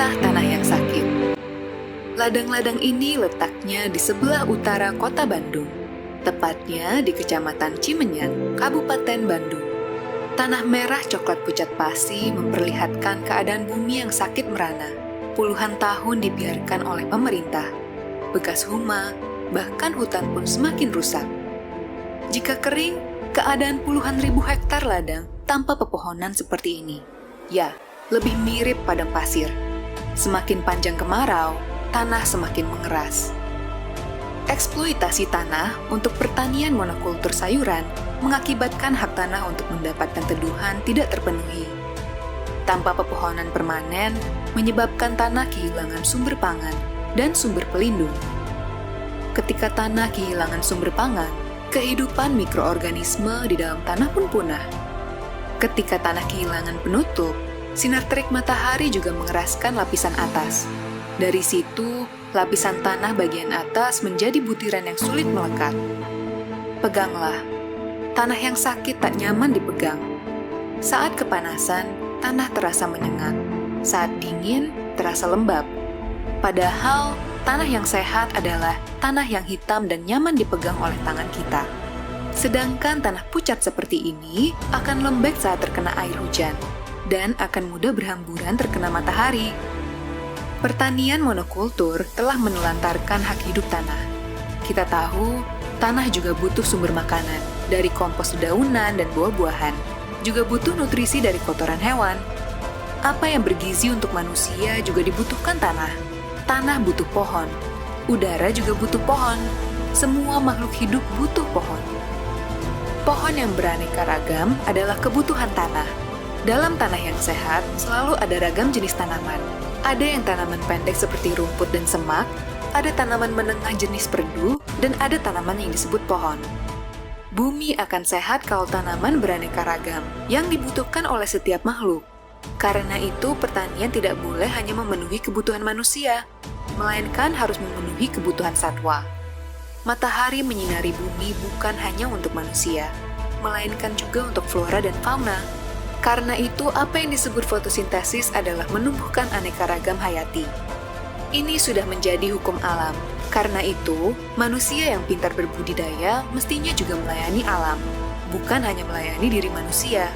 Kisah Tanah yang Sakit. Ladang-ladang ini letaknya di sebelah utara kota Bandung, tepatnya di Kecamatan Cimenyan, Kabupaten Bandung. Tanah merah coklat pucat pasi memperlihatkan keadaan bumi yang sakit merana. Puluhan tahun dibiarkan oleh pemerintah. Bekas huma, bahkan hutan pun semakin rusak. Jika kering, keadaan puluhan ribu hektar ladang tanpa pepohonan seperti ini. Ya, lebih mirip padang pasir. Semakin panjang kemarau, tanah semakin mengeras. Eksploitasi tanah untuk pertanian monokultur sayuran mengakibatkan hak tanah untuk mendapatkan teduhan tidak terpenuhi. Tanpa pepohonan permanen, menyebabkan tanah kehilangan sumber pangan dan sumber pelindung. Ketika tanah kehilangan sumber pangan, kehidupan mikroorganisme di dalam tanah pun punah. Ketika tanah kehilangan penutup, sinar terik matahari juga mengeraskan lapisan atas. Dari situ, lapisan tanah bagian atas menjadi butiran yang sulit melekat. Peganglah, tanah yang sakit tak nyaman dipegang. Saat kepanasan, tanah terasa menyengat. Saat dingin, terasa lembab. Padahal, tanah yang sehat adalah tanah yang hitam dan nyaman dipegang oleh tangan kita. Sedangkan tanah pucat seperti ini akan lembek saat terkena air hujan dan akan mudah berhamburan terkena matahari. Pertanian monokultur telah menelantarkan hak hidup tanah. Kita tahu, tanah juga butuh sumber makanan dari kompos dedaunan dan buah-buahan. Juga butuh nutrisi dari kotoran hewan. Apa yang bergizi untuk manusia juga dibutuhkan tanah. Tanah butuh pohon. Udara juga butuh pohon. Semua makhluk hidup butuh pohon. Pohon yang beraneka ragam adalah kebutuhan tanah. Dalam tanah yang sehat, selalu ada ragam jenis tanaman. Ada yang tanaman pendek seperti rumput dan semak, ada tanaman menengah jenis perdu, dan ada tanaman yang disebut pohon. Bumi akan sehat kalau tanaman beraneka ragam, yang dibutuhkan oleh setiap makhluk. Karena itu, pertanian tidak boleh hanya memenuhi kebutuhan manusia, melainkan harus memenuhi kebutuhan satwa. Matahari menyinari bumi bukan hanya untuk manusia, melainkan juga untuk flora dan fauna. Karena itu, apa yang disebut fotosintesis adalah menumbuhkan aneka ragam hayati. Ini sudah menjadi hukum alam. Karena itu, manusia yang pintar berbudidaya mestinya juga melayani alam, bukan hanya melayani diri manusia.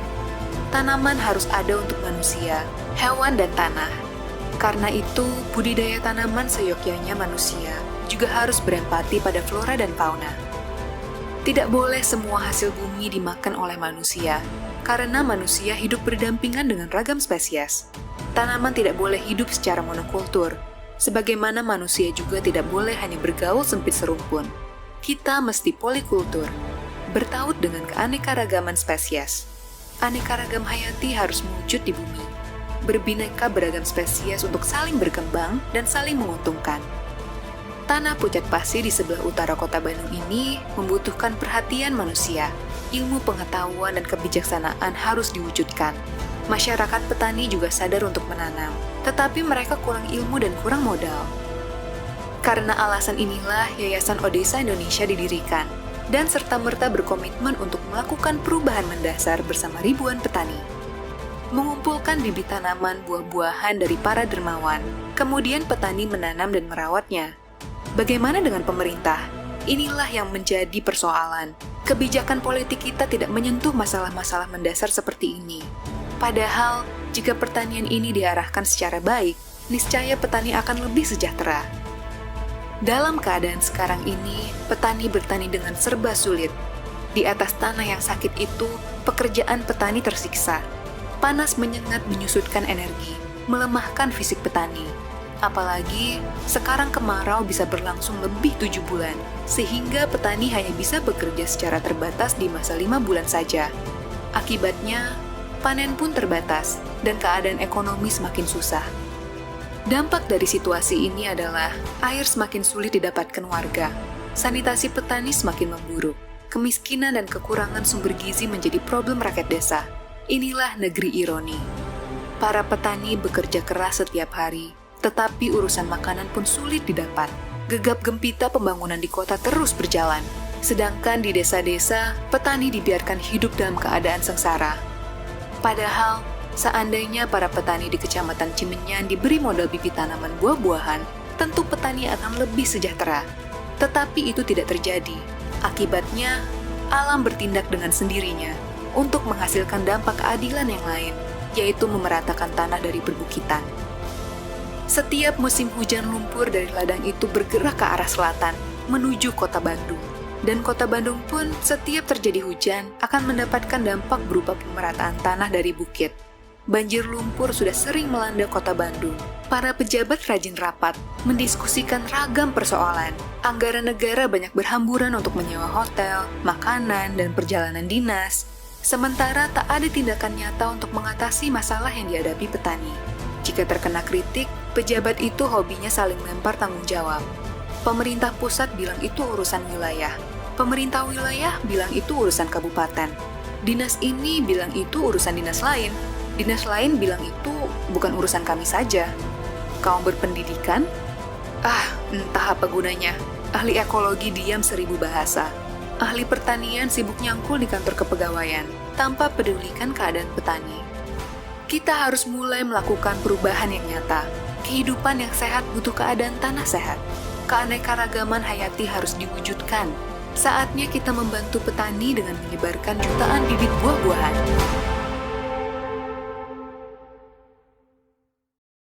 Tanaman harus ada untuk manusia, hewan, dan tanah. Karena itu, budidaya tanaman seyogyanya manusia juga harus berempati pada flora dan fauna. Tidak boleh semua hasil bumi dimakan oleh manusia, karena manusia hidup berdampingan dengan ragam spesies. Tanaman tidak boleh hidup secara monokultur, sebagaimana manusia juga tidak boleh hanya bergaul sempit serumpun. Kita mesti polikultur, bertaut dengan keanekaragaman spesies. Aneka ragam hayati harus mewujud di bumi, berbineka beragam spesies untuk saling berkembang dan saling menguntungkan. Tanah pucat pasi di sebelah utara kota Bandung ini membutuhkan perhatian manusia. Ilmu pengetahuan dan kebijaksanaan harus diwujudkan. Masyarakat petani juga sadar untuk menanam, tetapi mereka kurang ilmu dan kurang modal. Karena alasan inilah Yayasan Odesa Indonesia didirikan, dan serta-merta berkomitmen untuk melakukan perubahan mendasar bersama ribuan petani. Mengumpulkan bibit tanaman buah-buahan dari para dermawan, kemudian petani menanam dan merawatnya. Bagaimana dengan pemerintah? Inilah yang menjadi persoalan. Kebijakan politik kita tidak menyentuh masalah-masalah mendasar seperti ini. Padahal, jika pertanian ini diarahkan secara baik, niscaya petani akan lebih sejahtera. Dalam keadaan sekarang ini, petani bertani dengan serba sulit. Di atas tanah yang sakit itu, pekerjaan petani tersiksa. Panas menyengat menyusutkan energi, melemahkan fisik petani. Apalagi, sekarang kemarau bisa berlangsung lebih 7 bulan, sehingga petani hanya bisa bekerja secara terbatas di masa 5 bulan saja. Akibatnya, panen pun terbatas, dan keadaan ekonomi semakin susah. Dampak dari situasi ini adalah air semakin sulit didapatkan warga, sanitasi petani semakin memburuk, kemiskinan dan kekurangan sumber gizi menjadi problem rakyat desa. Inilah negeri ironi. Para petani bekerja keras setiap hari, tetapi urusan makanan pun sulit didapat. Gegap gempita pembangunan di kota terus berjalan, sedangkan di desa-desa, petani dibiarkan hidup dalam keadaan sengsara. Padahal, Seandainya para petani di Kecamatan Cimenyan diberi modal bibit tanaman buah-buahan, tentu petani akan lebih sejahtera. Tetapi itu tidak terjadi. Akibatnya, alam bertindak dengan sendirinya untuk menghasilkan dampak keadilan yang lain, yaitu memeratakan tanah dari perbukitan. Setiap musim hujan, lumpur dari ladang itu bergerak ke arah selatan, menuju kota Bandung. Dan kota Bandung pun setiap terjadi hujan akan mendapatkan dampak berupa pemerataan tanah dari bukit. Banjir lumpur sudah sering melanda kota Bandung. Para pejabat rajin rapat, mendiskusikan ragam persoalan. Anggaran negara banyak berhamburan untuk menyewa hotel, makanan, dan perjalanan dinas. Sementara tak ada tindakan nyata untuk mengatasi masalah yang dihadapi petani. Jika terkena kritik, pejabat itu hobinya saling lempar tanggung jawab. Pemerintah pusat bilang itu urusan wilayah. Pemerintah wilayah bilang itu urusan kabupaten. Dinas ini bilang itu urusan dinas lain. Dinas lain bilang itu bukan urusan kami saja. Kaum berpendidikan? Entah apa gunanya. Ahli ekologi diam 1000 bahasa. Ahli pertanian sibuk nyangkul di kantor kepegawaian, tanpa pedulikan keadaan petani. Kita harus mulai melakukan perubahan yang nyata. Kehidupan yang sehat butuh keadaan tanah sehat. Keanekaragaman hayati harus diwujudkan. Saatnya kita membantu petani dengan menyebarkan jutaan bibit buah-buahan.